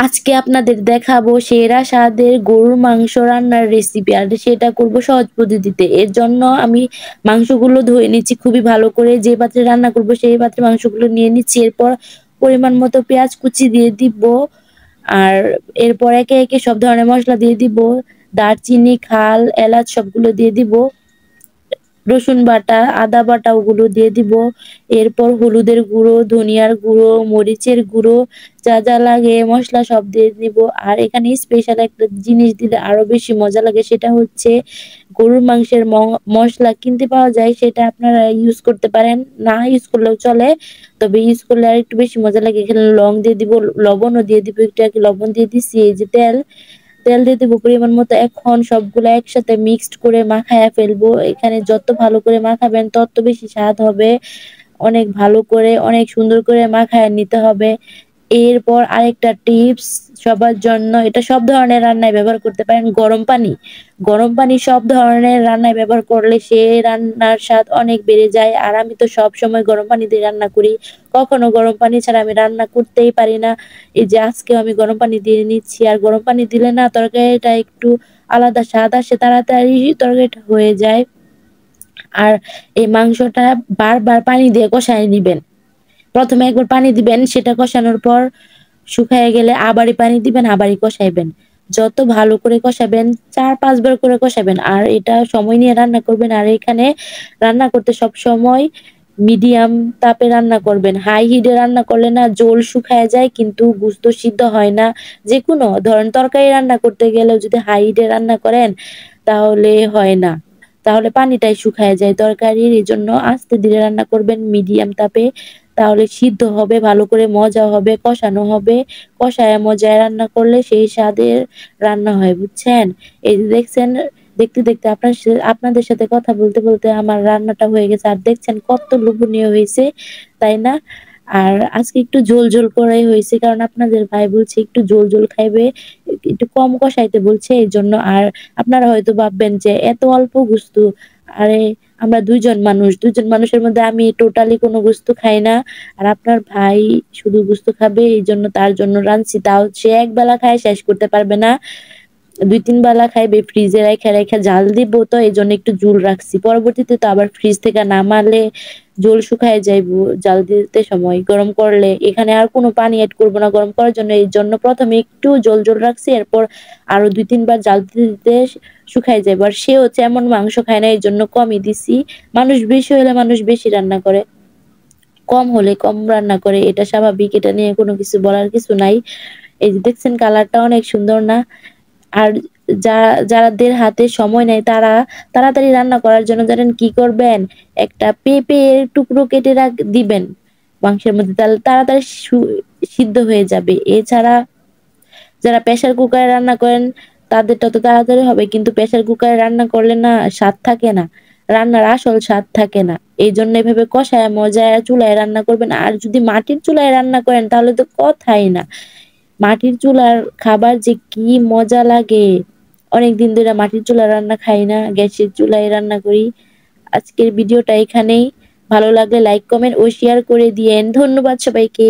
আজকে আপনাদের দেখাবো সেরা স্বাদের গরুর মাংস রান্নার রেসিপি, আর সেটা করব সহজ পদ্ধতিতে। এর জন্য আমি মাংসগুলো ধুয়ে নিচ্ছি খুবই ভালো করে। যে পাত্রে রান্না করব সেই পাত্রে মাংসগুলো নিয়ে নিচ্ছি। এরপর পরিমাণ মতো পেঁয়াজ কুচি দিয়ে দিব, আর এরপর একে একে সব ধরনের মশলা দিয়ে দিব। দারচিনি, খাল, এলাচ সবগুলো দিয়ে দিব। রসুন বাটা, আদা বাটা ওগুলো দিয়ে দিব। এরপর হলুদের গুঁড়ো, ধনিয়ার গুঁড়ো, মরিচের গুঁড়ো, যা যা লাগে মশলা সব দিয়ে দিব। আর এখানে স্পেশাল একটা জিনিস দিলে আরো বেশি মজা লাগে, সেটা হচ্ছে গরুর মাংসের মশলা কিনতে পাওয়া যায়, সেটা আপনারা ইউজ করতে পারেন, না ইউজ করলেও চলে, তবে ইউজ করলে আর একটু বেশি মজা লাগে। এখানে লং দিয়ে দিব, লবণও দিয়ে দিব, একটু আর কি লবণ দিয়ে দিচ্ছি। এই যে তেল, তেল দিয়ে দেবো পরিমাণ মতো। এখন সবগুলো একসাথে মিক্সড করে মাখায়া ফেলবো। এখানে যত ভালো করে মাখাবেন তত বেশি স্বাদ হবে। অনেক ভালো করে, অনেক সুন্দর করে মাখায় নিতে হবে। এরপর আরেকটা টিপস সবার জন্য, এটা সব ধরনের রান্নায় ব্যবহার করতে পারেন, গরম পানি। গরম পানি সব ধরনের রান্নায় ব্যবহার করলে সে রান্নার স্বাদ অনেক বেড়ে যায়। আর আমি তো সব সময় গরম পানি দিয়ে রান্না করি, কখনো গরম পানি ছাড়া আমি রান্না করতেই পারি না। এই যে আজকেও আমি গরম পানি দিয়ে নিচ্ছি। আর গরম পানি দিলে না তরকারিটা একটু আলাদা স্বাদ আসে, তাড়াতাড়ি তরকারিটা হয়ে যায়। আর এই মাংসটা বারবার পানি দিয়ে কষায় নিবেন। প্রথমে একবার পানি দিবেন, সেটা কষানোর পর শুকায় গেলে আবারই পানি দিবেন, আবারই কষাইবেন। যত ভালো করে কষাবেন, ৪-৫ বার করে কষাবেন। আর এটা সময় নিয়ে রান্না করবেন। আর এখানে রান্না করতে সব সময় মিডিয়াম তাপে রান্না করবেন। হাই হিটে রান্না করলে না ঝোল শুকায় যায়, কিন্তু গোশত সিদ্ধ হয় না। যেকোনো ধরেন তরকারি রান্না করতে গেলেও যদি হাই হিটে রান্না করেন তাহলে হয় না, তাহলে পানিটাই শুকায় যায় তরকারির। এই জন্য আস্তে ধীরে রান্না করবেন মিডিয়াম তাপে, তাহলে সিদ্ধ হবে ভালো করে, মজা হবে, কষানো হবে। কষায় মজায় রান্না করলে সেই স্বাদের রান্না হয়, বুঝছেন? এই যে দেখছেন, দেখতে দেখতে আপনাদের সাথে কথা বলতে বলতে আমার রান্নাটা হয়ে গেছে। আর দেখছেন কত লোভনীয় হয়েছে, তাই না? আর আজকে একটু ঝোল ঝোল করাই হয়েছে, কারণ আপনাদের ভাই বলছে একটু ঝোল ঝোল খাইবে, একটু কম কষাইতে বলছে, এই জন্য। আর আপনারা হয়তো ভাববেন যে এত অল্প গোস্ত, আরে আমরা দুইজন মানুষের মধ্যে আমি টোটালি কোনো গোস্ত খাই না। আর আপনার ভাই শুধু গোস্ত খাবে, এই জন্য তার জন্য রাঁধছি। তাও সে এক বেলা খায়, শেষ করতে পারবে না, ২-৩ বেলা খাইবে। ফ্রিজে রাইখা রাইখা জাল দিব, তো এই জন্য একটু ঝোল রাখছি। পরবর্তীতে তো আবার ফ্রিজ থেকে নামালে ঝোল শুকায় যাইবো জাল দিতে সময়, গরম করলে। এখানে আর কোনো পানি এড করবো না গরম করার জন্য, এই জন্য প্রথমে একটু ঝোল ঝোল রাখছি। এরপর আরো ২-৩ বার জাল দিতে দিতে শুকায় যাইব। আর সে হচ্ছে এমন মাংস খায় না, এই জন্য কমই দিছি। মানুষ বেশি হলে মানুষ বেশি রান্না করে, কম হলে কম রান্না করে, এটা স্বাভাবিক, এটা নিয়ে কোনো কিছু বলার কিছু নাই। এই যে দেখছেন কালারটা অনেক সুন্দর না? আর যাদের হাতে সময় নেই তারা তাড়াতাড়ি রান্না করার জন্য জানেন কি করবেন? একটা পেঁপের টুকরো কেটে দিবেন মাংসের মধ্যে, তাহলে তাড়াতাড়ি সিদ্ধ হয়ে যাবে। এছাড়া যারা প্রেসার কুকারে রান্না করেন তাদেরটা তো তাড়াতাড়ি হবে, কিন্তু প্রেসার কুকারে রান্না করলে না স্বাদ থাকে না, রান্নার আসল স্বাদ থাকে না। এই জন্য এভাবে কষায় মজায় চুলায় রান্না করবেন। আর যদি মাটির চুলায় রান্না করেন তাহলে তো কথাই না, মাটির চুলার খাবার যে কি মজা লাগে। অনেকদিন ধরে মাটির চুলা রান্না খাই না, গ্যাসের চুলায় রান্না করি। আজকের ভিডিওটা এখানেই, ভালো লাগলে লাইক কমেন্ট ও শেয়ার করে দিয়েন। ধন্যবাদ সবাইকে।